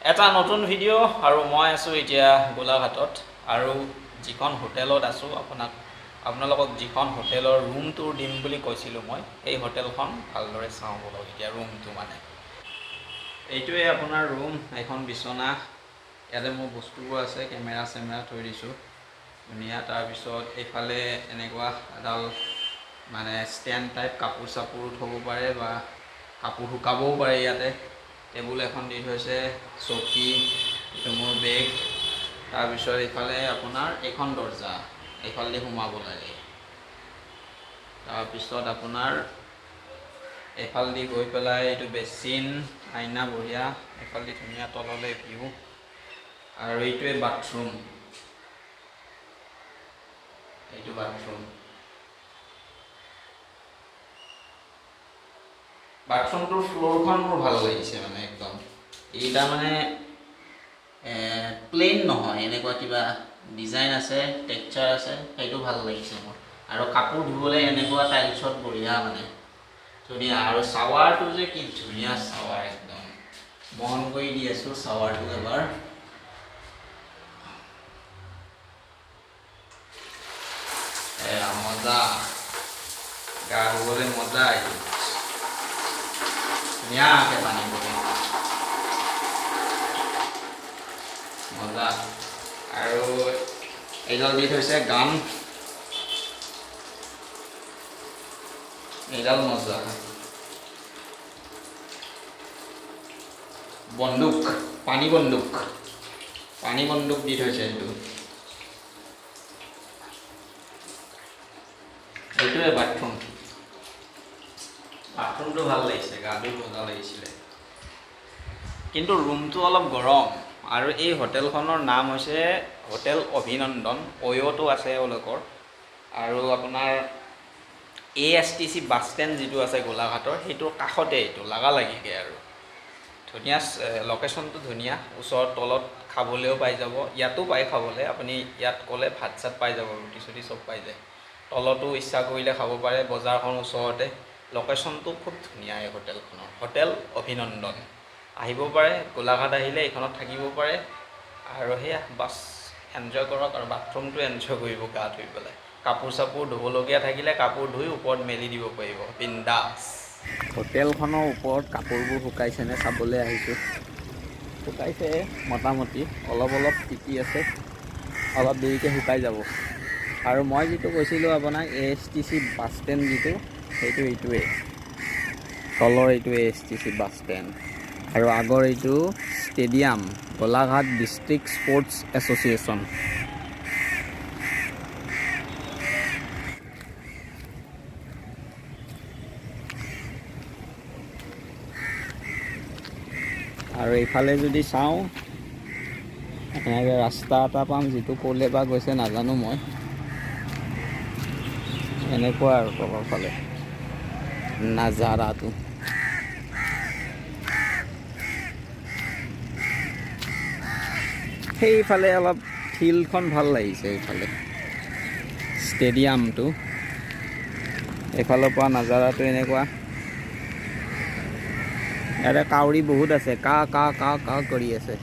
এটা নতুন ভিডিঅ' আৰু মই আছোঁ এতিয়া গোলাঘাটত আৰু যিখন হোটেলত আছোঁ আপোনালোকক যিখন হোটেলৰ ৰুম টুৰ দিম বুলি কৈছিলোঁ মই এই হোটেলখন ভালদৰে চাওঁ বলক এতিয়া ৰুমটো মানে এইটোৱে আপোনাৰ ৰুম এখন বিচনা ইয়াতে মোৰ বস্তুবোৰ আছে কেমেৰা চেমেৰা থৈ দিছোঁ ধুনীয়া তাৰপিছত এইফালে এনেকুৱা এডাল মানে ষ্টেণ্ড টাইপ কাপোৰ চাপোৰ থ'ব পাৰে বা কাপোৰ শুকাবও পাৰে ইয়াতে টেবুল এখন দি থৈছে চকী এইটো মোৰ বেগ তাৰপিছত এইফালে আপোনাৰ এইখন দৰ্জা এইফালেদি সোমাব লাগে তাৰপিছত আপোনাৰ এইফালেদি গৈ পেলাই এইটো বেচিন আইনা বঢ়িয়া এইফালেদি ধুনীয়া তললৈ ভিউ আৰু এইটোৱে বাথৰুম এইটো বাথৰুমটোৰ ফ্ল'ৰখন মোৰ ভাল লাগিছে মানে একদম এইটা মানে প্লেইন নহয় এনেকুৱা কিবা ডিজাইন আছে টেক্সচাৰ আছে সেইটো ভাল লাগিছে মোৰ আৰু কাপোৰ ধুবলৈ এনেকুৱা টাইলছত বঢ়িয়া মানে ধুনীয়া আৰু শ্বাৱাৰটো যে কি ধুনীয়া শ্বাৱাৰ একদম মন কৰি দি আছোঁ শ্বাৱাৰটো এবাৰ মজা গা ধুবলৈ মজা এইটো ধুনীয়াকৈ পানী পৰে মজা আৰু এইডাল দি থৈছে গান এইডাল মজা বন্দুক পানী বন্দুক দি থৈছে এইটোৱে বাথৰুমটো ভাল লাগিছে গা ধুই মজা লাগিছিলে কিন্তু ৰুমটো অলপ গৰম আৰু এই হোটেলখনৰ নাম হৈছে হোটেল অভিনন্দন অয়'টো আছে এওঁলোকৰ আৰু আপোনাৰ ASTC বাছ ষ্টেণ্ড যিটো আছে গোলাঘাটৰ সেইটোৰ কাষতে এইটো লাগালাগিকৈ আৰু ধুনীয়া লোকেশ্যনটো ধুনীয়া ওচৰত তলত খাবলৈও পাই যাব ইয়াতো পায় খাবলৈ আপুনি ইয়াত ক'লে ভাত চাত পাই যাব ৰুটি চুটি চব পাই যায় তলতো ইচ্ছা কৰিলে খাব পাৰে বজাৰখন ওচৰতে লোকেশ্যনটো খুব ধুনীয়া এই হোটেলখনৰ হোটেল অভিনন্দন আহিব পাৰে গোলাঘাট আহিলে এইখনত থাকিব পাৰে আৰু সেয়া বাছ এনজয় কৰক আৰু বাথৰুমটো এনজয় কৰিব গা ধুই পেলাই কাপোৰ চাপোৰ ধুবলগীয়া থাকিলে কাপোৰ ধুই ওপৰত মেলি দিব পাৰিব বিন্দাছ হোটেলখনৰ ওপৰত কাপোৰবোৰ শুকাইছেনে চাবলৈ আহিছোঁ শুকাইছে মোটামুটি অলপ তিতি আছে অলপ দেৰিকৈ শুকাই যাব আৰু মই যিটো কৈছিলোঁ আপোনাক ASTC বাছ ষ্টেণ্ড যিটো সেইটো এইটোৱে তলৰ এইটো ASTC বাছ ষ্টেণ্ড আৰু আগৰ এইটো stadium Golaghat district sports association আৰু এইফালে যদি চাওঁ এনেকৈ ৰাস্তা এটা পাম যিটো ক'লে বা গৈছে নাজানো মই এনেকুৱা আৰু তলৰ ফালে নাজাৰাটো সেইফালে অলপ ফিল্ডখন ভাল লাগিছে এইফালে ষ্টেডিয়ামটো এইফালৰ পৰা নাজাৰাটো এনেকুৱা ইয়াতে কাউৰী বহুত আছে কা কৰি আছে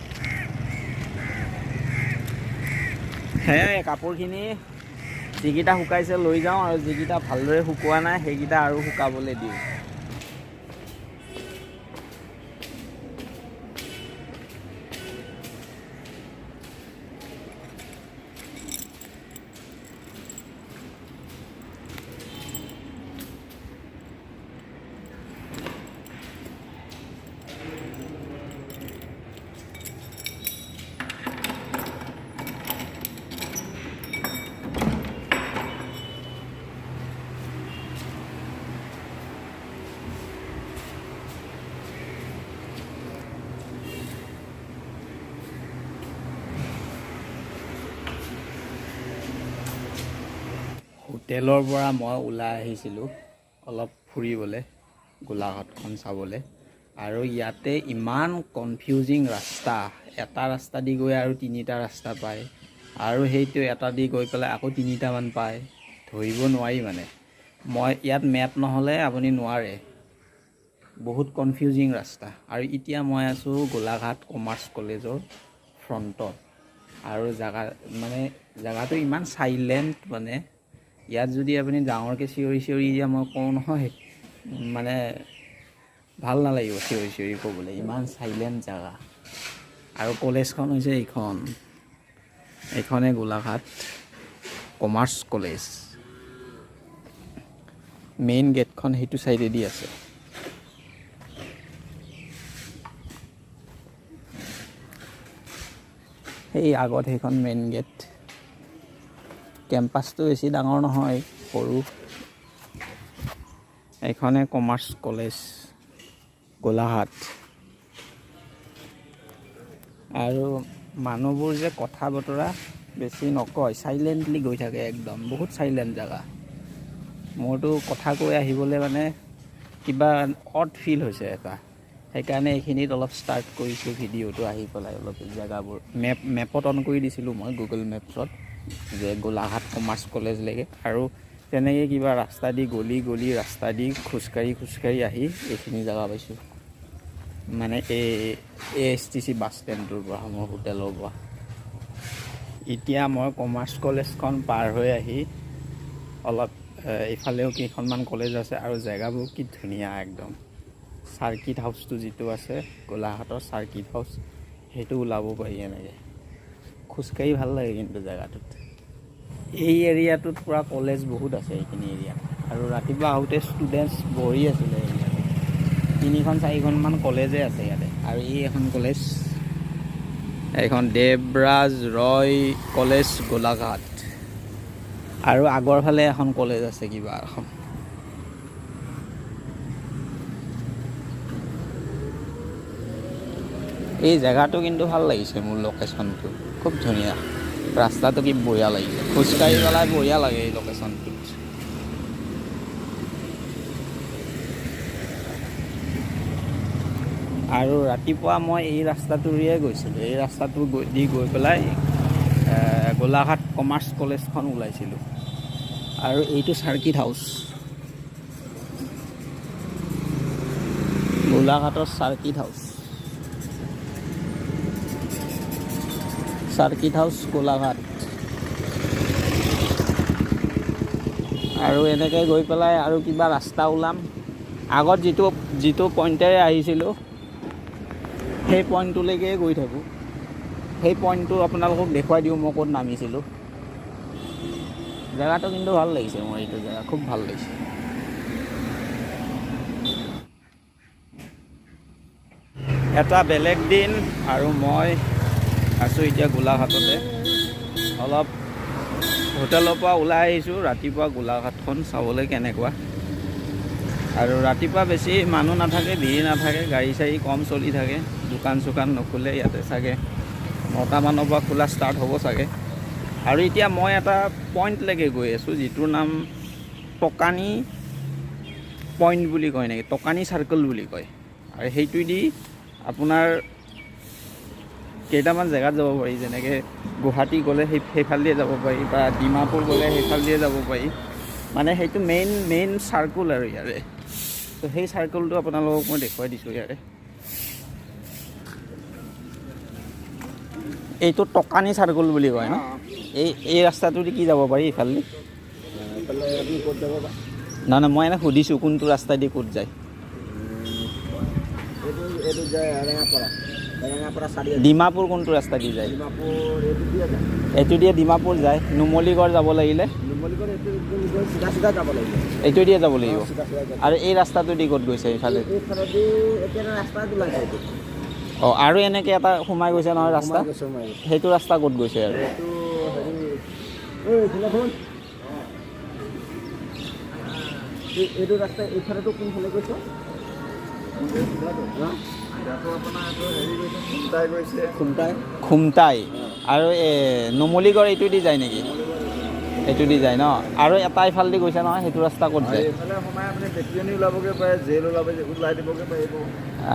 সেয়াই কাপোৰখিনি যিকেইটা শুকাইছে লৈ যাওঁ আৰু যিকেইটা ভালদৰে শুকোৱা নাই সেইকেইটা আৰু শুকাবলৈ দিওঁ হোটেলৰ পৰা মই ওলাই আহিছিলোঁ অলপ ফুৰিবলৈ গোলাঘাটখন চাবলৈ আৰু ইয়াতে ইমান কনফিউজিং ৰাস্তা এটা ৰাস্তা দি গৈ আৰু তিনিটা ৰাস্তা পায় আৰু সেইটো এটা দি গৈ পেলাই আকৌ তিনিটামান পায় ধৰিব নোৱাৰি মানে মই ইয়াত মেপ নহ'লে আপুনি নোৱাৰে বহুত কনফিউজিং ৰাস্তা। আৰু এতিয়া মই আছোঁ গোলাঘাট কমাৰ্চ কলেজৰ ফ্ৰণ্টত। আৰু জেগাটো ইমান চাইলেণ্ট, মানে ইয়াত যদি আপুনি ডাঙৰকৈ চিঞৰি এতিয়া মই কওঁ নহয়, মানে ভাল নালাগিব চিঞৰি ক'বলৈ, ইমান চাইলেণ্ট জেগা। আৰু কলেজখন হৈছে এইখনে গোলাঘাট কমাৰ্চ কলেজ। মেইন গেটখন সেইটো চাইডেদি আছে। সেই আগত সেইখন মেইন গেট। কেম্পাছটো বেছি ডাঙৰ নহয়, সৰু। এইখনে কমাৰ্চ কলেজ গোলাঘাট। আৰু মানুহবোৰ যে কথা বতৰা বেছি নকয়, চাইলেণ্টলি গৈ থাকে একদম, বহুত চাইলেণ্ট জেগা। মোৰতো কথা কৈ আহিবলৈ মানে কিবা অড ফিল হৈছে এটা, সেইকাৰণে এইখিনিত অলপ ষ্টাৰ্ট কৰিছোঁ ভিডিঅ'টো আহি পেলাই। অলপ জেগাবোৰ মেপত অন কৰি দিছিলোঁ মই, গুগল মেপছত, যে গোলাঘাট কমাৰ্চ কলেজলৈকে। আৰু তেনেকৈ কিবা ৰাস্তা দি গলি ৰাস্তা দি খোজকাঢ়ি আহি এইখিনি জেগা পাইছোঁ, মানে ASTC বাছ ষ্টেণ্ডটোৰ পৰা, মোৰ হোটেলৰ পৰা। এতিয়া মই কমাৰ্চ কলেজখন পাৰ হৈ আহি অলপ এইফালেও কেইখনমান কলেজ আছে, আৰু জেগাবোৰ কি ধুনীয়া একদম। চাৰ্কিট হাউচটো যিটো আছে গোলাঘাটৰ চাৰ্কিট হাউচ, সেইটো ওলাব পাৰি এনেকৈ। খোজকাঢ়ি ভাল লাগে কিন্তু জেগাটোত। এই এৰিয়াটোত পূৰা কলেজ বহুত আছে এইখিনি এৰিয়াত। আৰু ৰাতিপুৱা আহোঁতে ষ্টুডেণ্টছ ভৰি আছিলে এৰিয়াটো, 3-4খনমান কলেজে আছে ইয়াতে। আৰু এই এখন কলেজ, এইখন দেৱৰাজ ৰয় কলেজ গোলাঘাট। আৰু আগৰ ফালে এখন কলেজ আছে কিবা এখন। এই জেগাটো কিন্তু ভাল লাগিছে মোৰ, লোকেশ্যনটো খুব ধুনীয়া। ৰাস্তাটো কি বঢ়িয়া লাগিছে, খোজকাঢ়ি পেলাই বঢ়িয়া লাগে এই লোকেশ্যনটোত। আৰু ৰাতিপুৱা মই এই ৰাস্তাটোৰে গৈছিলোঁ, এই ৰাস্তাটো গৈ পেলাই গোলাঘাট কমাৰ্চ কলেজখন ওলাইছিলোঁ। আৰু এইটো চাৰ্কিট হাউচ, গোলাঘাটৰ চাৰ্কিট হাউচ গোলাঘাট। আৰু এনেকৈ গৈ পেলাই আৰু কিবা ৰাস্তা ওলাম। আগত যিটো পইণ্টেৰে আহিছিলোঁ সেই পইণ্টটোলৈকে গৈ থাকোঁ। সেই পইণ্টটো আপোনালোকক দেখুৱাই দিওঁ মই ক'ত নামিছিলোঁ। জেগাটো কিন্তু ভাল লাগিছে মোৰ, এইটো জেগা খুব ভাল লাগিছে। এটা বেলেগ দিন, আৰু মই আছোঁ এতিয়া গোলাঘাটতে। অলপ হোটেলৰ পৰা ওলাই আহিছোঁ ৰাতিপুৱা গোলাঘাটখন চাবলৈ কেনেকুৱা। আৰু ৰাতিপুৱা বেছি মানুহ নাথাকে, ভিৰ নাথাকে, গাড়ী চাড়ী কম চলি থাকে, দোকান চোকান নোখোলে ইয়াতে চাগে। 9টামানৰ পৰা খোলা ষ্টাৰ্ট হ'ব চাগে। আৰু এতিয়া মই এটা পইণ্টলৈকে গৈ আছোঁ, যিটোৰ নাম টকানী পইণ্ট বুলি কয় নেকি, টকানী চাৰ্কল বুলি কয়। আৰু সেইটোৱেদি আপোনাৰ কেইটামান জেগাত যাব পাৰি, যেনেকৈ গুৱাহাটী গ'লে সেইফালেদিয়ে যাব পাৰি, বা ডিমাপুৰ গ'লে সেইফালেদিয়ে যাব পাৰি। মানে সেইটো মেইন চাৰ্কুল আৰু ইয়াৰে। তো সেই চাৰ্কুলটো আপোনালোকক মই দেখুৱাই দিছোঁ ইয়াৰে। এইটো টকানী চাৰ্কুল বুলি কয় ন? এই ৰাস্তাটোদি কি যাব পাৰি ইফালে? ক'ত যাব বা? নহয়, মই এনেই সুধিছোঁ কোনটো ৰাস্তা দি ক'ত যায়। ডিমাপুৰ কোনটো ৰাস্তা দি যায়? এইটো দিয়ে ডিমাপুৰ যায়। নুমলীগড় যাব লাগিলে এইটো দিয়ে যাব লাগিব। আৰু এই ৰাস্তাটো দি ক'ত গৈছে ইফালে? অঁ, আৰু এনেকৈ এটা সোমাই গৈছে নহয় ৰাস্তা, সেইটো ৰাস্তা ক'ত গৈছে? আৰু এইটো ৰাস্তা এইফালেতো কোনফালে গৈছে? খুমটাই। আৰু নুমলীগড় এইটো দি যায় নেকি? এইটো দি যায় ন? আৰু এটা ইফালেদি গৈছে নহয়, সেইটো ৰাস্তা ক'ত যায়?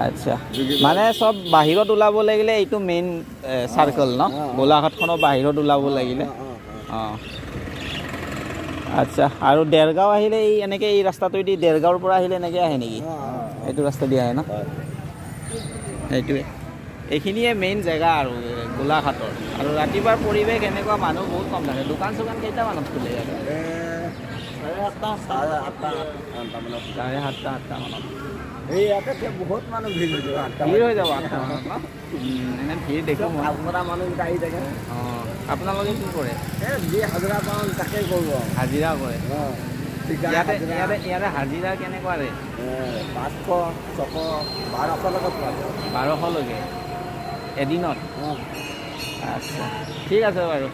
আচ্ছা, মানে চব বাহিৰত ওলাব লাগিলে এইটো মেইন চাৰ্কল ন? গোলাঘাটখনৰ বাহিৰত ওলাব লাগিলে। অঁ, আচ্ছা আৰু দেৰগাঁও আহিলে এই এনেকৈ এই ৰাস্তাটোৱেদি দেৰগাঁৱৰ পৰা আহিলে এনেকৈ আহে নেকি এইটো ৰাস্তা দি আহে ন সেইটোৱে এইখিনিয়ে মেইন জেগা আৰু গোলাঘাটৰ আৰু ৰাতিপুৱাৰ পৰিৱেশ এনেকুৱা মানুহ বহুত কম থাকে দোকান চোকান কেইটামানত খোলে ইয়াত চাৰে সাতটা আঠটামানত এই ইয়াতে বহুত মানুহ ভিৰ হৈ যাব ভিৰ হৈ যাব আঠটামানত ন এনে ভিৰ দেখোঁ মই আগবঢ়া মানুহকেইটা আহি থাকে অঁ আপোনালোকে কি কৰে যি হাজিৰা পাওঁ তাকেই কৰোঁ হাজিৰা কৰে ইয়াতে ইয়াতে ইয়াতে হাজিৰা কেনেকুৱা ৰে 500 600 1200 পোৱা যায় 1200লৈকে এদিনত আচ্ছা ঠিক আছে বাৰু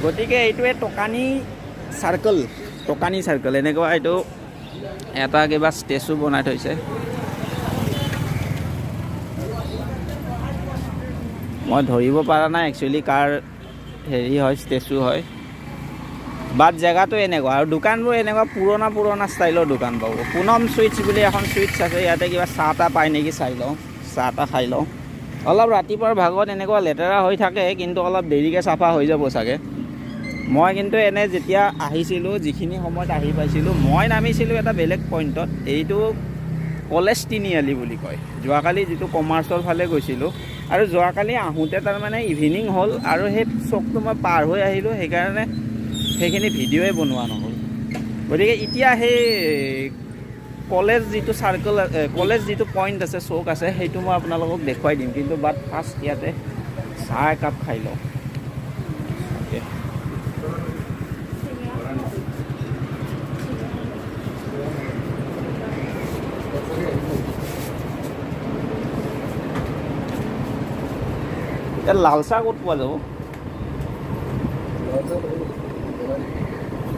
গতিকে এইটোৱে টকানী চাৰ্কল এনেকুৱা এইটো এটা কিবা ষ্টেচু বনাই থৈছে মই ধৰিব পৰা নাই একচুৱেলি কাৰ হেৰি হয় ষ্টেচু হয় বাট জেগাটো এনেকুৱা আৰু দোকানবোৰ এনেকুৱা পুৰণা ষ্টাইলৰ দোকান পাব পুনম চুইটছ বুলি এখন চুইটছ আছে ইয়াতে কিবা চাহ তাহ পায় নেকি চাই লওঁ চাহ তাহ খাই লওঁ অলপ ৰাতিপুৱাৰ ভাগত এনেকুৱা লেতেৰা হৈ থাকে কিন্তু অলপ দেৰিকৈ চাফা হৈ যাব চাগে মই কিন্তু এনে যেতিয়া আহিছিলোঁ যিখিনি সময়ত আহি পাইছিলোঁ মই নামিছিলোঁ এটা বেলেগ পইণ্টত এইটো কলেজ তিনিআলি বুলি কয় যোৱাকালি যিটো কমাৰ্চৰ ফালে গৈছিলোঁ আৰু যোৱাকালি আহোঁতে তাৰমানে ইভিনিং হ'ল আৰু সেই চকটো মই পাৰ হৈ আহিলোঁ সেইকাৰণে সেইখিনি ভিডিঅ'ই বনোৱা নহ'ল গতিকে এতিয়া সেই কলেজ যিটো চাৰ্কল কলেজ যিটো পইণ্ট আছে চৌক আছে সেইটো মই আপোনালোকক দেখুৱাই দিম কিন্তু বাট ফাৰ্ষ্ট ইয়াতে চাহ একাপ খাই লওঁ লাল চাহ ক'ত পোৱা যাব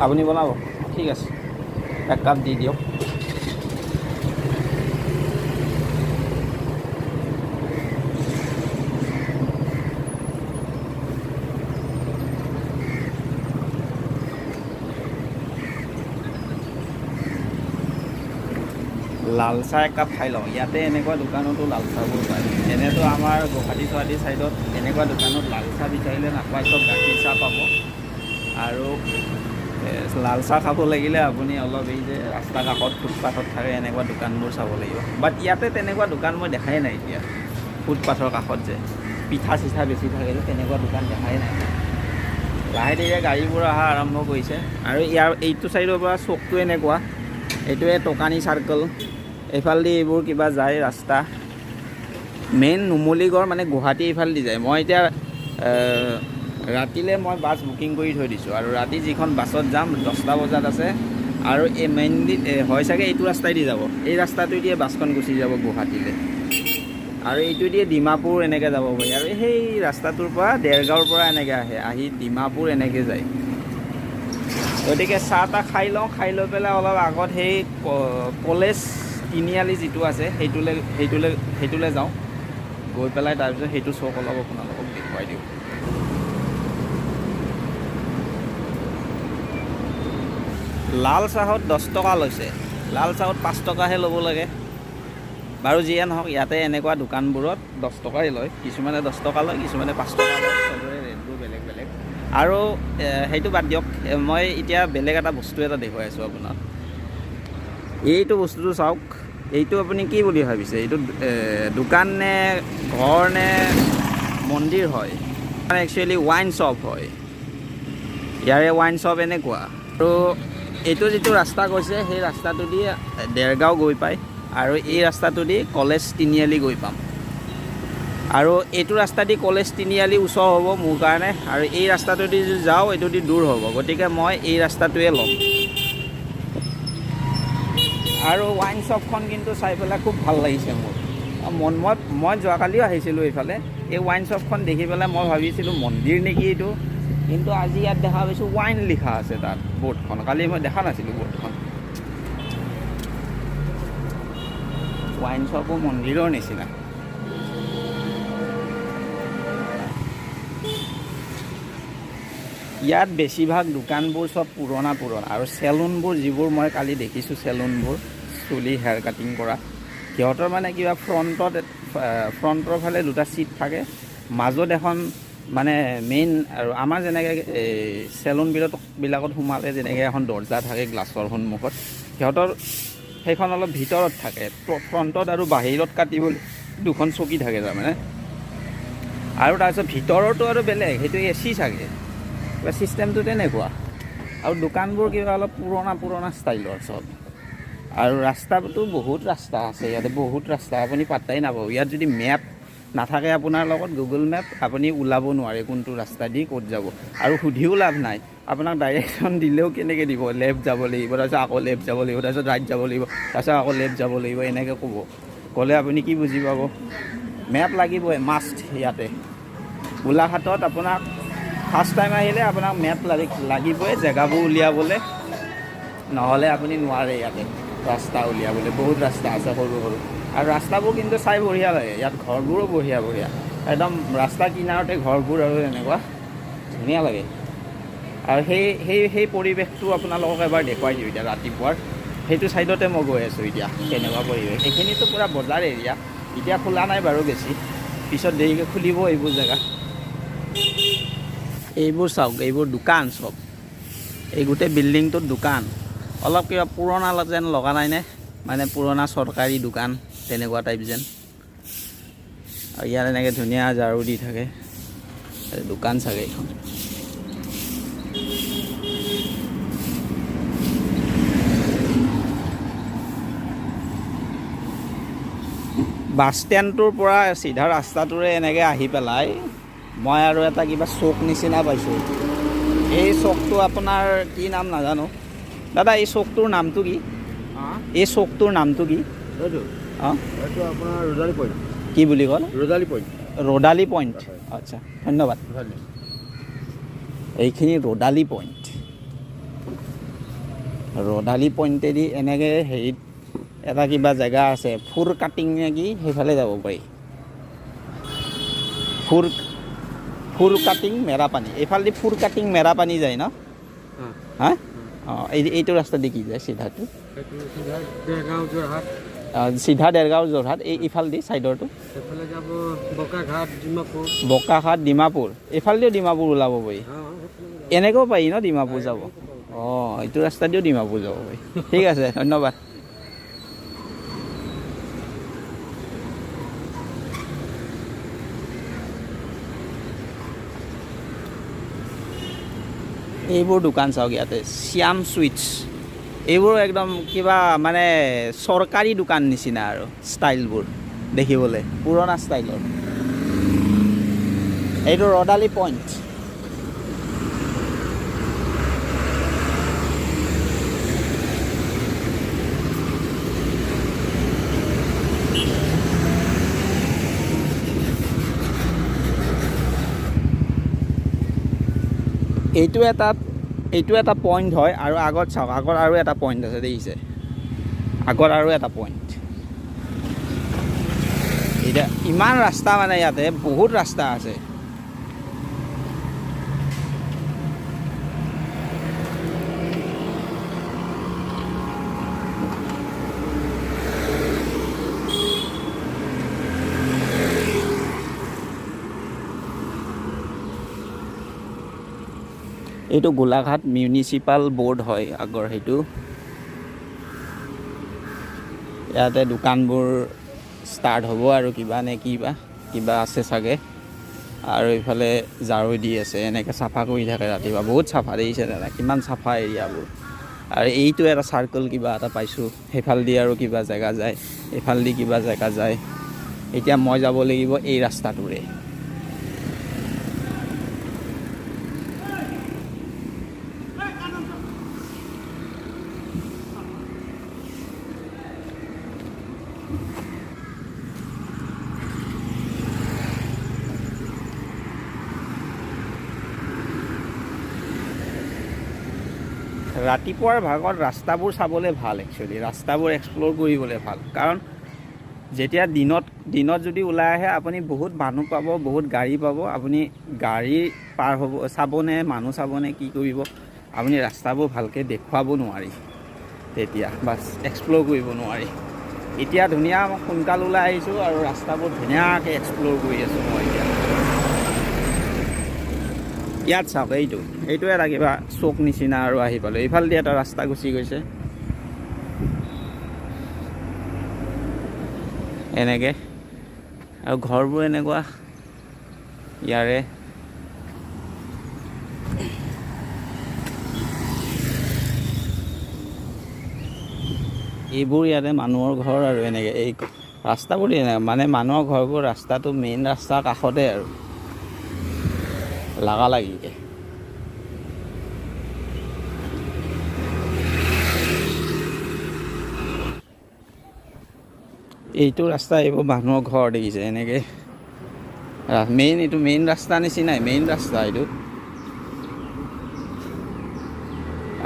আপুনি বনাব ঠিক আছে এক কাপ দি দিয়ক লাল চাহ একাপ খাই লওঁ ইয়াতে এনেকুৱা দোকানতো লাল চাহবোৰ পায় এনেতো আমাৰ গুৱাহাটী চাইডত এনেকুৱা দোকানত লাল চাহ বিচাৰিলে নাপায় চব গাখীৰ চাহ পাব আৰু লাল চাহ খাব লাগিলে আপুনি অলপ এই যে ৰাস্তা কাষত ফুটপাথত থাকে এনেকুৱা দোকানবোৰ চাব লাগিব বাট ইয়াতে তেনেকুৱা দোকান মই দেখাই নাই এতিয়া ফুটপাথৰ কাষত যে পিঠা চিঠা বেছি থাকে যে তেনেকুৱা দোকান দেখাই নাই লাহে ধীৰে গাড়ীবোৰ অহা আৰম্ভ কৰিছে আৰু ইয়াৰ এইটো চাইডৰ পৰা চকটো এনেকুৱা এইটোৱে টকানী চাৰ্কল এইফালেদি এইবোৰ কিবা যায় ৰাস্তা মেইন নুমলীগড় মানে গুৱাহাটী এইফালেদি যায় মই এতিয়া ৰাতিলৈ মই বাছ বুকিং কৰি থৈ দিছোঁ আৰু ৰাতি যিখন বাছত যাম 10টা বজাত আছে আৰু এই মেইনলি হয় চাগে এইটো ৰাস্তাইদি যাব এই ৰাস্তাটোৱেদিয়ে বাছখন গুচি যাব গুৱাহাটীলৈ আৰু এইটো দিয়ে ডিমাপুৰ এনেকৈ যাব পাৰি আৰু সেই ৰাস্তাটোৰ পৰা দেৰগাঁৱৰ পৰা এনেকৈ আহি ডিমাপুৰ এনেকৈ যায় গতিকে চাহ তাহ খাই লওঁ খাই লৈ পেলাই অলপ আগত সেই কলেজ তিনিআলি যিটো আছে সেইটোলৈ যাওঁ গৈ পেলাই তাৰপিছত সেইটো চৌক অলপ আপোনালোকক দেখুৱাই দিওঁ লাল চাহত 10 টকা লৈছে লাল চাহত 5 টকাহে ল'ব লাগে বাৰু যিয়ে নহওক ইয়াতে এনেকুৱা দোকানবোৰত 10 টকাই লয় কিছুমানে 10 টকা লয় কিছুমানে 5 টকা লয় চবৰে ৰেটবোৰ বেলেগ বেলেগ আৰু সেইটো বাদ দিয়ক মই এতিয়া বেলেগ এটা বস্তু এটা দেখুৱাই আছোঁ আপোনাক এইটো বস্তুটো চাওক এইটো আপুনি কি বুলি ভাবিছে এইটো দোকান নে ঘৰ নে মন্দিৰ হয় একচুৱেলি ৱাইন শ্বপ হয় ইয়াৰে ৱাইন শ্বপ এনেকুৱা আৰু এইটো যিটো ৰাস্তা গৈছে সেই ৰাস্তাটো দি দেৰগাঁও গৈ পায় আৰু এই ৰাস্তাটো দি কলেজ তিনিআলি গৈ পাম আৰু এইটো ৰাস্তা দি কলেজ তিনিআলি ওচৰ হ'ব মোৰ কাৰণে আৰু এই ৰাস্তাটো দি যদি যাওঁ এইটো দি দূৰ হ'ব গতিকে মই এই ৰাস্তাটোৱে ল'ম আৰু ৱাইন শ্বপখন কিন্তু চাই পেলাই খুব ভাল লাগিছে মোৰ মই যোৱাকালিও আহিছিলোঁ এইফালে এই ৱাইন শ্বপখন দেখি পেলাই মই ভাবিছিলোঁ মন্দিৰ নেকি এইটো কিন্তু আজি ইয়াত দেখা পাইছোঁ ৱাইন লিখা আছে তাত বৰ্ডখন কালি মই দেখা নাছিলোঁ বৰ্ডখন ৱাইন শ্বপো মন্দিৰৰ নিচিনা ইয়াত বেছিভাগ দোকানবোৰ চব পুৰণা আৰু চেলুনবোৰ যিবোৰ মই কালি দেখিছোঁ চেলুনবোৰ চুলি হেয়াৰ কাটিং কৰা সিহঁতৰ মানে কিবা ফ্ৰণ্টৰ ফালে দুটা ছিট থাকে মাজত এখন মানে মেইন আৰু আমাৰ যেনেকৈ চেলুনবিলাকত সোমালে যেনেকৈ এখন দৰ্জা থাকে গ্লাছৰ সন্মুখত, সিহঁতৰ সেইখন অলপ ভিতৰত থাকে, ফ্ৰণ্টত আৰু বাহিৰত কাটিবলৈ দুখন চকী থাকে তাৰমানে। আৰু তাৰপিছত ভিতৰতো আৰু বেলেগ, সেইটো AC চাগে, কিবা ছিষ্টেমটো তেনেকুৱা। আৰু দোকানবোৰ কিবা অলপ পুৰণা ষ্টাইলৰ চব। আৰু ৰাস্তাটো বহুত ৰাস্তা আছে ইয়াতে, বহুত ৰাস্তা, আপুনি পাত্তাই নাপাব। ইয়াত যদি মেপ নাথাকে আপোনাৰ লগত, গুগল মেপ, আপুনি ওলাব নোৱাৰে কোনটো ৰাস্তা দি ক'ত যাব। আৰু সুধিও লাভ নাই, আপোনাক ডাইৰেকশ্যন দিলেও কেনেকৈ দিব, লেফ্ট যাব লাগিব, তাৰপিছত আকৌ লেফ্ট যাব লাগিব, তাৰপিছত ৰাইট যাব লাগিব, তাৰপিছত আকৌ লেফ্ট যাব লাগিব, এনেকৈ ক'ব। ক'লে আপুনি কি বুজি পাব? মেপ লাগিবই, মাষ্ট ইয়াতে। গোলাঘাটত আপোনাক ফাৰ্ষ্ট টাইম আহিলে আপোনাক মেপ লাগিবই জেগাবোৰ উলিয়াবলৈ, নহ'লে আপুনি নোৱাৰে ইয়াতে ৰাস্তা উলিয়াবলৈ। বহুত ৰাস্তা আছে সৰু সৰু, আৰু ৰাস্তাবোৰ কিন্তু চাই বঢ়িয়া লাগে। ইয়াত ঘৰবোৰো বঢ়িয়া একদম ৰাস্তা কিনাৰতে ঘৰবোৰ, আৰু এনেকুৱা ধুনীয়া লাগে। আৰু সেই পৰিৱেশটো আপোনালোকক এবাৰ দেখুৱাই দিওঁ এতিয়া ৰাতিপুৱাৰ। সেইটো ছাইডতে মই গৈ আছোঁ এতিয়া, কেনেকুৱা পৰিৱেশ। সেইখিনিতো পূৰা বজাৰ এৰিয়া, এতিয়া খোলা নাই বাৰু বেছি, পিছত দেৰিকৈ খুলিব এইবোৰ জেগা। এইবোৰ চাওক, এইবোৰ দোকান চব, এই গোটেই বিল্ডিংটোত দোকান। অলপ কিবা পুৰণা যেন লগা নাইনে, মানে পুৰণা চৰকাৰী দোকান তেনেকুৱা টাইপ যেন। আৰু ইয়াত এনেকৈ ধুনীয়া ঝাৰু দি থাকে, দোকান চাগে এইখন। বাছ ষ্টেণ্ডটোৰ পৰা চিধা ৰাস্তাটোৰে এনেকৈ আহি পেলাই মই আৰু এটা কিবা চক নিচিনা পাইছোঁ। এই চকটো আপোনাৰ কি নাম নাজানো। দাদা এই চকটোৰ নামটো কি? এই চকটোৰ নামটো কি? অঁ, এইটো আপোনাৰ ৰ'দালি পইণ্ট। কি বুলি ক'ল? ৰ'দালি পইণ্ট। ৰ'দালি পইণ্ট, আচ্ছা, ধন্যবাদ। এইখিনি ৰ'দালি পইণ্ট। ৰ'দালি পইণ্টেদি এনেকৈ হেৰিত এটা কিবা জেগা আছে, ফুৰ কাটিং নেকি, সেইফালে যাব পাৰি। ফুৰ কাটিং মেৰাপানী, এইফালেদি ফুৰ কাটিং মেৰাপানী যায় ন? হা? অঁ, এইটো ৰাস্তা দি কি যায় চিধাটো? চিধা দেৰগাঁও যোৰহাট, ইফালেদি ছাইডৰটো বোকাখাট ডিমাপুৰ, এইফালেদিও ডিমাপুৰ ওলাব পাৰি। এনেকৈও পাৰি ন ডিমাপুৰ যাব? অঁ, এইটো ৰাস্তা দিও ডিমাপুৰ যাব পাৰি। ঠিক আছে, ধন্যবাদ। এইবোৰ দোকান চাওক ইয়াতে, শ্যাম সুইটছ, এইবোৰ একদম কিবা মানে চৰকাৰী দোকান নিচিনা আৰু ষ্টাইলবোৰ দেখিবলৈ, পুৰণা ষ্টাইলৰ। এইটো ৰ'দালি পইণ্ট। এইটো এটা পইণ্ট হয়, আৰু আগত চাওক, আগত আৰু এটা পইণ্ট আছে, দেখিছে? আগত আৰু এটা পইণ্ট। এতিয়া ইমান ৰাস্তা, মানে ইয়াতে বহুত ৰাস্তা আছে। এইটো গোলাঘাট মিউনিচিপাল বৰ্ড হয় আগৰ, সেইটো ইয়াতে দোকানবোৰ ষ্টাৰ্ট হ'ব আৰু কিবা নে কিবা আছে চাগে। আৰু এইফালে ঝাৰু দি আছে, এনেকৈ চাফা কৰি থাকে ৰাতিপুৱা, বহুত চাফা দেখিছে দাদা, কিমান চাফা এৰিয়াবোৰ। আৰু এইটো এটা চাৰ্কল কিবা এটা পাইছোঁ, সেইফালেদি আৰু কিবা জেগা যায়, এইফালেদি কিবা জেগা যায়। এতিয়া মই যাব লাগিব এই ৰাস্তাটোৰে। ৰাতিপুৱাৰ ভাগত ৰাস্তাবোৰ চাবলৈ ভাল, একচুৱেলি ৰাস্তাবোৰ এক্সপ্ল'ৰ কৰিবলৈ ভাল। কাৰণ যেতিয়া দিনত যদি ওলাই আহে, আপুনি বহুত মানুহ পাব, বহুত গাড়ী পাব। আপুনি গাড়ী পাৰ হ'ব চাবনে, মানুহ চাবনে, কি কৰিব, আপুনি ৰাস্তাবোৰ ভালকৈ দেখুৱাব নোৱাৰি, তেতিয়া বাছ এক্সপ্ল'ৰ কৰিব নোৱাৰি। এতিয়া ধুনীয়া, মই সোনকাল ওলাই আহিছোঁ আৰু ৰাস্তাবোৰ ধুনীয়াকৈ এক্সপ্ল'ৰ কৰি আছোঁ মই এতিয়া। ইয়াত চাওক এইটো এটা কিবা চোক নিচিনা আৰু আহি পালোঁ এইফালেদি এটা ৰাস্তা গুচি গৈছে এনেকৈ আৰু ঘৰবোৰ এনেকুৱা ইয়াৰে এইবোৰ ইয়াতে মানুহৰ ঘৰ আৰু এনেকৈ এই ৰাস্তাবোৰ মানে মানুহৰ ঘৰবোৰ ৰাস্তাটো মেইন ৰাস্তাৰ কাষতে আৰু লাগালাগিকে এইটো ৰাস্তা এইবোৰ মানুহৰ ঘৰ দেখিছে এনেকৈ এইটো মেইন ৰাস্তা নিচিনাই মেইন ৰাস্তা এইটো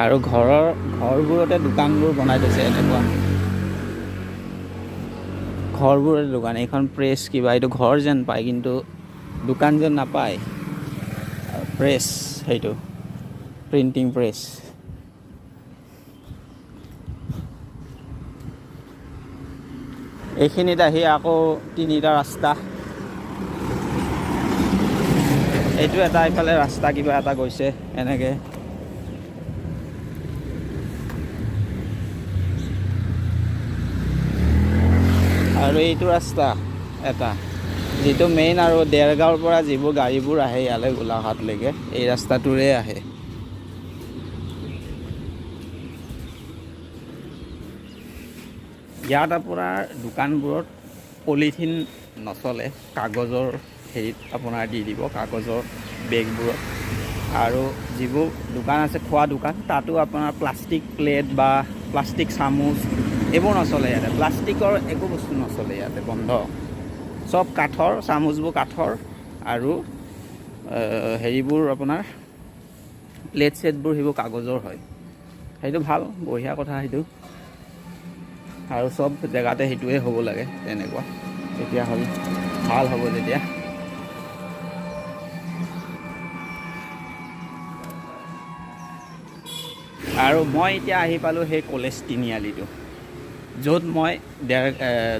আৰু ঘৰবোৰতে দোকানবোৰ বনাই থৈছে এনেকুৱা ঘৰবোৰতে দোকান এইখন প্ৰেছ কিবা এইটো ঘৰ যেন পায় কিন্তু দোকান যেন নাপায় প্ৰেছ সেইটো প্ৰিণ্টিং প্ৰেছ এইখিনিত আহি আকৌ তিনিটা ৰাস্তা এইটো এটা ইফালে ৰাস্তা কিবা এটা গৈছে এনেকৈ আৰু এইটো ৰাস্তা এটা যিটো মেইন আৰু দেৰগাঁৱৰ পৰা যিবোৰ গাড়ীবোৰ আহে ইয়ালৈ গোলাঘাটলৈকে এই ৰাস্তাটোৰে আহে ইয়াত আপোনাৰ দোকানবোৰত পলিথিন নচলে কাগজৰ হেৰিত আপোনাৰ দি দিব কাগজৰ বেগবোৰত আৰু যিবোৰ দোকান আছে খোৱা দোকান তাতো আপোনাৰ প্লাষ্টিক প্লেট বা প্লাষ্টিক চামুচ এইবোৰ নচলে ইয়াতে প্লাষ্টিকৰ একো বস্তু নচলে ইয়াতে বন্ধ চব কাঠৰ চামুচবোৰ কাঠৰ আৰু হেৰিবোৰ আপোনাৰ প্লেট চেটবোৰ সেইবোৰ কাগজৰ হয় সেইটো ভাল বঢ়িয়া কথা সেইটো আৰু চব জেগাতে সেইটোৱে হ'ব লাগে তেনেকুৱা তেতিয়াহ'লে ভাল হ'ব তেতিয়া আৰু মই এতিয়া আহি পালোঁ সেই কলেজ তিনিআলিটো য'ত মই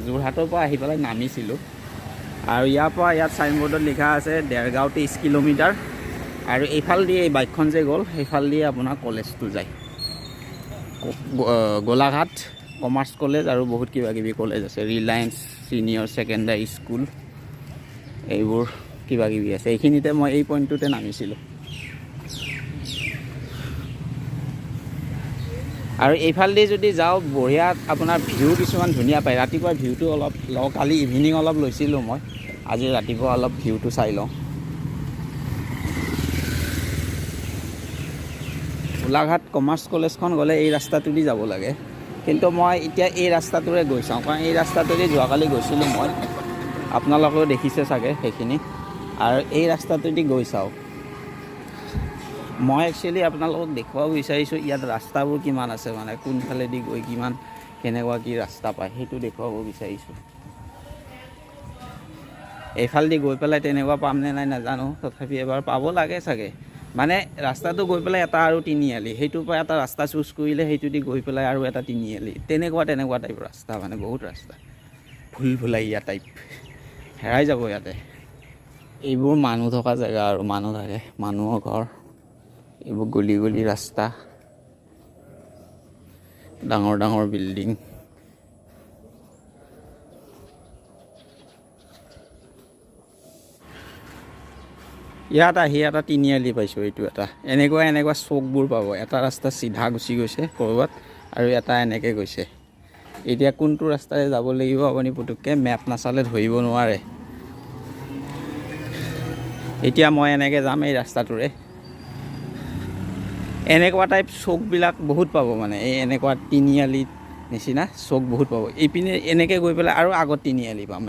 যোৰহাটৰ পৰা আহি পেলাই নামিছিলোঁ আৰু ইয়াত চাইনবোৰ্ডত লিখা আছে দেৰগাঁও 23 কিলোমিটাৰ আৰু এইফালেদি এই বাইকখন যে গ'ল সেইফালেদি আপোনাৰ কলেজটো যায় গোলাঘাট কমাৰ্চ কলেজ আৰু বহুত কিবা কিবি কলেজ আছে ৰিলায়েন্স ছিনিয়ৰ ছেকেণ্ডাৰী স্কুল এইবোৰ কিবা কিবি আছে এইখিনিতে মই এই পইণ্টটোতে নামিছিলোঁ আৰু এইফালেদি যদি যাওঁ বঢ়িয়া আপোনাৰ ভিউ কিছুমান ধুনীয়া পায় ৰাতিপুৱা ভিউটো অলপ লওঁ কালি ইভিনিং অলপ লৈছিলোঁ মই আজি ৰাতিপুৱা অলপ ভিউটো চাই লওঁ গোলাঘাট কমাৰ্চ কলেজখন গ'লে এই ৰাস্তাটোদি যাব লাগে কিন্তু মই এতিয়া এই ৰাস্তাটোৰে গৈ চাওঁ কাৰণ এই ৰাস্তাটোদি যোৱাকালি গৈছিলোঁ মই আপোনালোকেও দেখিছে চাগে সেইখিনি আৰু এই ৰাস্তাটোদি গৈ চাওঁ মই একচুৱেলি আপোনালোকক দেখুৱাব বিচাৰিছোঁ ইয়াত ৰাস্তাবোৰ কিমান আছে মানে কোনফালেদি গৈ কিমান কেনেকুৱা কি ৰাস্তা পায় সেইটো দেখুৱাব বিচাৰিছোঁ এইফালেদি গৈ পেলাই তেনেকুৱা পামনে নাই নাজানো তথাপি এবাৰ পাব লাগে চাগে মানে ৰাস্তাটো গৈ পেলাই এটা আৰু তিনিআলি সেইটোৰ পৰা এটা ৰাস্তা চুজ কৰিলে সেইটো দি গৈ পেলাই আৰু এটা তিনিআলি তেনেকুৱা টাইপ ৰাস্তা মানে বহুত ৰাস্তা ভুলভুলাইয়া টাইপ হেৰাই যাব ইয়াতে এইবোৰ মানুহ থকা জেগা আৰু মানুহ থাকে মানুহৰ ঘৰ এইবোৰ গলি ৰাস্তা ডাঙৰ ডাঙৰ বিল্ডিং ইয়াত আহি এটা তিনিআলি পাইছোঁ এইটো এটা এনেকুৱা চকবোৰ পাব এটা ৰাস্তা চিধা গুচি গৈছে ক'ৰবাত আৰু এটা এনেকৈ গৈছে এতিয়া কোনটো ৰাস্তাৰে যাব লাগিব আপুনি পুতুককৈ মেপ নাচালে ধৰিব নোৱাৰে এতিয়া মই এনেকৈ যাম এই ৰাস্তাটোৰে এনেকুৱা টাইপ চকবিলাক বহুত পাব মানে এই এনেকুৱা তিনিআলিত নিচিনা চক বহুত পাব এইপিনে এনেকৈ গৈ পেলাই আৰু আগত তিনিআলি পাম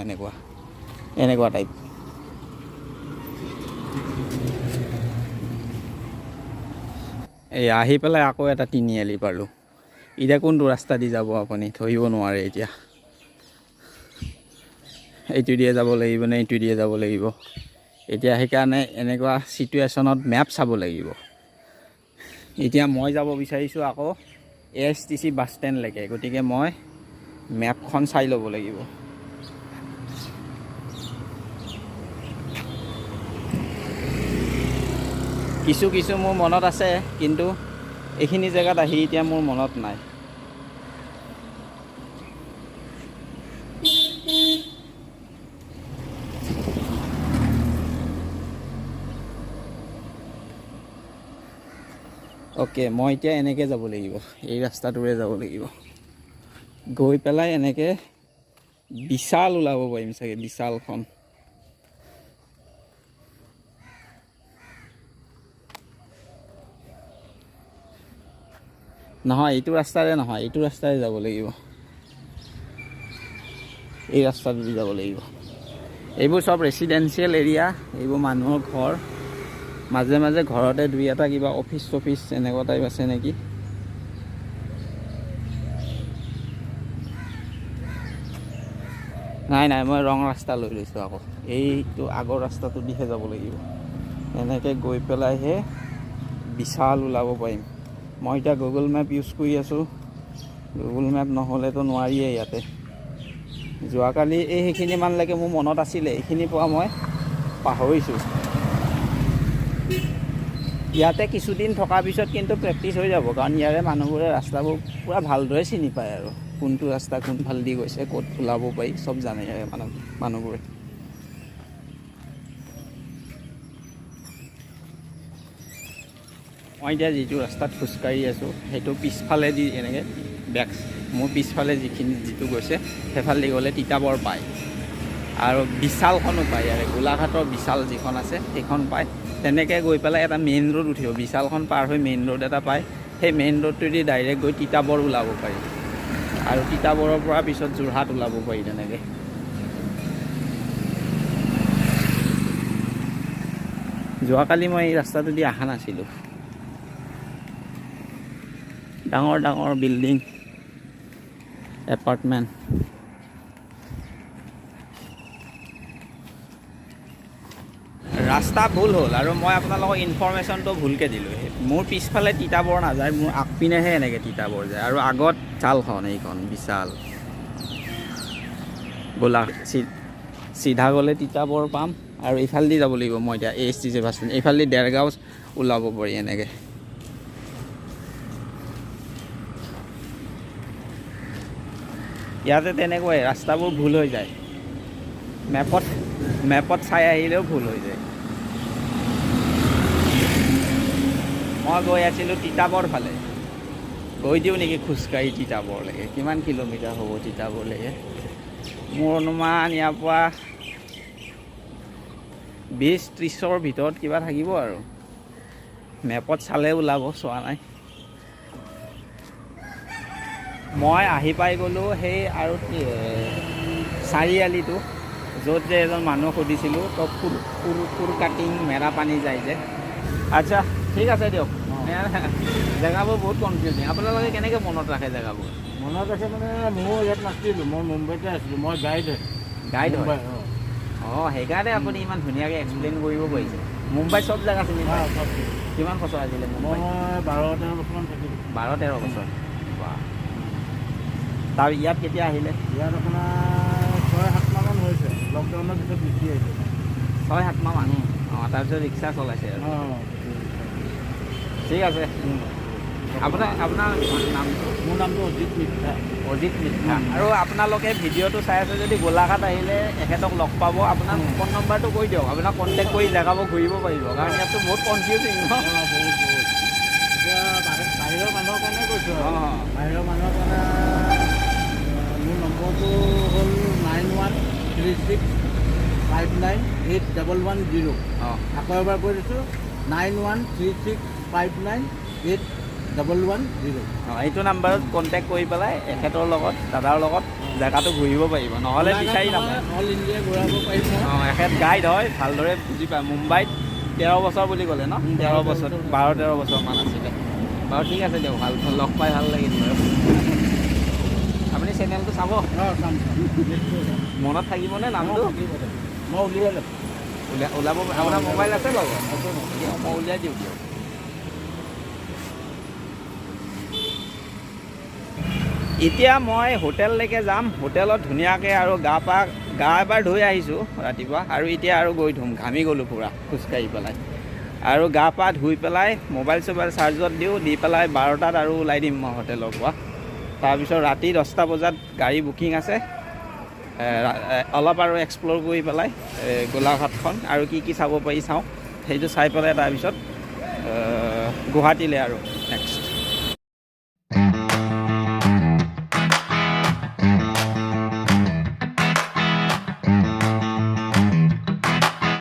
এনেকুৱা টাইপ এই আহি পেলাই আকৌ এটা তিনিআলি পালোঁ এতিয়া কোনটো ৰাস্তা দি যাব আপুনি ধৰিব নোৱাৰে এতিয়া এইটো দিয়ে যাব লাগিব নে এইটো দিয়ে যাব লাগিব এতিয়া সেইকাৰণে এনেকুৱা চিটুৱেশ্যনত মেপ চাব লাগিব এতিয়া মই যাব বিচাৰিছোঁ আকৌ AISTC বাছ ষ্টেণ্ডলৈকে গতিকে মই মেপখন চাই ল'ব লাগিব কিছু কিছু মোৰ মনত আছে, কিন্তু এইখিনি জেগাত আহি এতিয়া মোৰ মনত নাই। অ'কে, মই এতিয়া এনেকৈ যাব লাগিব, এই ৰাস্তাটোৰে যাব লাগিব। গৈ পেলাই এনেকৈ বিশাল ওলাব পাৰিম চাগে, বিশালখন। নহয়, এইটো ৰাস্তাৰে নহয়, এইটো ৰাস্তাৰে যাব লাগিব। এই ৰাস্তাটোদি যাব লাগিব। এইবোৰ চব ৰেচিডেঞ্চিয়েল এৰিয়া, এইবোৰ মানুহৰ ঘৰ। মাজে মাজে ঘৰতে দুই এটা কিবা অফিচ চফিচ এনেকুৱা টাইপ আছে নেকি। নাই নাই, মই ৰং ৰাস্তা লৈ লৈছোঁ আকৌ। এইটো আগৰ ৰাস্তাটো দিহে যাব লাগিব। এনেকৈ গৈ পেলাইহে বিশাল ওলাব পাৰিম। মই এতিয়া গুগল মেপ ইউজ কৰি আছোঁ। গুগল মেপ নহ'লেতো নোৱাৰিয়ে ইয়াতে। যোৱাকালি সেইখিনিমানলৈকে মোৰ মনত আছিলে, এইখিনিৰ পৰা মই পাহৰিছোঁ। ইয়াতে কিছুদিন থকাৰ পিছত কিন্তু প্ৰেক্টিচ হৈ যাব, কাৰণ ইয়াৰে মানুহবোৰে ৰাস্তাবোৰ পূৰা ভালদৰে চিনি পায় আৰু কোনটো ৰাস্তা কোনফালেদি গৈছে, ক'ত ওলাব পাৰি, চব জানে ইয়াৰে মানুহবোৰে। মই এতিয়া যিটো ৰাস্তাত খোজকাঢ়ি আছোঁ, সেইটো পিছফালেদি এনেকৈ মোৰ পিছফালে যিটো গৈছে সেইফালেদি গ'লে তিতাবৰ পায়, আৰু বিশালখনো পায়। ইয়াৰে গোলাঘাটৰ বিশাল যিখন আছে সেইখন পায়। তেনেকৈ গৈ পেলাই এটা মেইন ৰোড উঠিব, বিশালখন পাৰ হৈ মেইন ৰোড এটা পায়। সেই মেইন ৰোডটোদি ডাইৰেক্ট গৈ তিতাবৰ ওলাব পাৰি, আৰু তিতাবৰৰ পৰা পিছত যোৰহাট ওলাব পাৰি। তেনেকৈ যোৱাকালি মই এই ৰাস্তাটোদি অহা নাছিলোঁ। ডাঙৰ ডাঙৰ বিল্ডিং, এপাৰ্টমেণ্ট। ৰাস্তা ভুল হ'ল, আৰু মই আপোনালোকক ইনফৰমেশ্যনটো ভুলকৈ দিলোঁ। মোৰ পিছফালে তিতাবৰ নাযায়, মোৰ আগপিনেহে এনেকৈ তিতাবৰ যায়, আৰু আগত চালখন এইখন বিশাল। চিধা গ'লে তিতাবৰ পাম, আৰু এইফালেদি যাব লাগিব। মই এতিয়া AST বাছষ্টেণ্ড, এইফালেদি দেৰগাঁও ওলাব পাৰি এনেকৈ। ইয়াতে তেনেকুৱাই ৰাস্তাবোৰ ভুল হৈ যায়, মেপত চাই আহিলেও ভুল হৈ যায়। মই গৈ আছিলোঁ তিতাবৰ ফালে, গৈ দিওঁ নেকি খোজকাঢ়ি তিতাবৰলৈকে। কিমান কিলোমিটাৰ হ'ব তিতাবৰলৈকে? মোৰ অনুমান ইয়াৰ পৰা 20-30ৰ ভিতৰত কিবা থাকিব, আৰু মেপত চালে ওলাব, চোৱা নাই। মই আহি পাই গ'লোঁ সেই আৰু চাৰিআলিটো, য'ত যে এজন মানুহ সুধিছিলোঁ, তো ফুৰ কাটিং মেৰা পানী যায় যে। আচ্ছা, ঠিক আছে দিয়ক। জেগাবোৰ বহুত কনফিউজিং। আপোনালোকে কেনেকৈ মনত ৰাখে জেগাবোৰ? মনত আছে মানে, ময়ো ইয়াত নাছিলোঁ, মই মুম্বাইতে আছিলোঁ। মই গাইড হয়। অঁ, সেইকাৰণে আপুনি ইমান ধুনীয়াকৈ এক্সপ্লেইন কৰিব পাৰিছে। মুম্বাইত চব জেগা চিনি পায়? কিমান বছৰ আছিলে মুম্বাইত? মই 12-13 বছৰমান থাকিলোঁ। 12-13 বছৰ। তাৰ ইয়াত কেতিয়া আহিলে? ইয়াত আপোনাৰ 6-7 মাহমান হৈছে। লকডাউনৰ পিছত গুচি আহিছে। 6-7 মাহমান? অঁ, তাৰপিছত ৰিক্সা চলাইছে আৰু। ঠিক আছে। আপোনাৰ নামটো? মোৰ নামটো অজিত মিত্ৰা। অজিত মিত্ৰা। আৰু আপোনালোকে ভিডিঅ'টো চাই আছে যদি গোলাঘাট আহিলে এখেতক লগ পাব। আপোনাৰ ফোন নম্বৰটো কৈ দিয়ক, আপোনাক কণ্টেক্ট কৰি জেগাবোৰ ঘূৰিব পাৰিব, কাৰণ ইয়াততো বহুত কনফিউজিং ন? এতিয়া বাহিৰৰ মানুহৰ কাৰণে কৈছোঁ। অঁ, বাহিৰৰ মানুহৰ কাৰণে মোৰ নম্বৰটো হ'ল 9136598110। অঁ, আকৌ এবাৰ কৈ দিছোঁ, 9136598110। এইটো নাম্বাৰত কণ্টেক্ট কৰি পেলাই এখেতৰ লগত, দাদাৰ লগত জেগাটো ঘূৰিব পাৰিব, নহ'লে বিচাৰি নাপায়। অল ইণ্ডিয়া ঘূৰাব পাৰিব। অঁ, এখেত গাইড হয়, ভালদৰে বুজি পায়। মুম্বাইত 13 বছৰ বুলি ক'লে ন? 13 বছৰ, 12-13 বছৰমান আছিলে। বাৰু ঠিক আছে দিয়ক, লগ পাই ভাল লাগিল বাৰু। আপুনি চেনেলটো চাব, মনত থাকিবনে নামটো? মই উলিয়াই ল'ম। ওলাব। আপোনাৰ মোবাইল আছে লগত? মই উলিয়াই দিওঁ দিয়ক। এতিয়া মই হোটেললৈকে যাম। হোটেলত ধুনীয়াকৈ আৰু গা এবাৰ ধুই আহিছোঁ ৰাতিপুৱা, আৰু এতিয়া আৰু গৈ ধুম। ঘামি গ'লোঁ পূৰা খোজকাঢ়ি পেলাই। আৰু গা পা ধুই পেলাই মোবাইল চোবাইল চাৰ্জত দিওঁ, দি পেলাই 12টাত আৰু ওলাই দিম মই হোটেলৰ পৰা। তাৰপিছত ৰাতি 10টা বজাত গাড়ী বুকিং আছে, অলপ আৰু এক্সপ্ল'ৰ কৰি পেলাই গোলাঘাটখন আৰু কি কি চাব পাৰি চাওঁ, সেইটো চাই পেলাই তাৰপিছত গুৱাহাটীলৈ আৰু নেক্সট।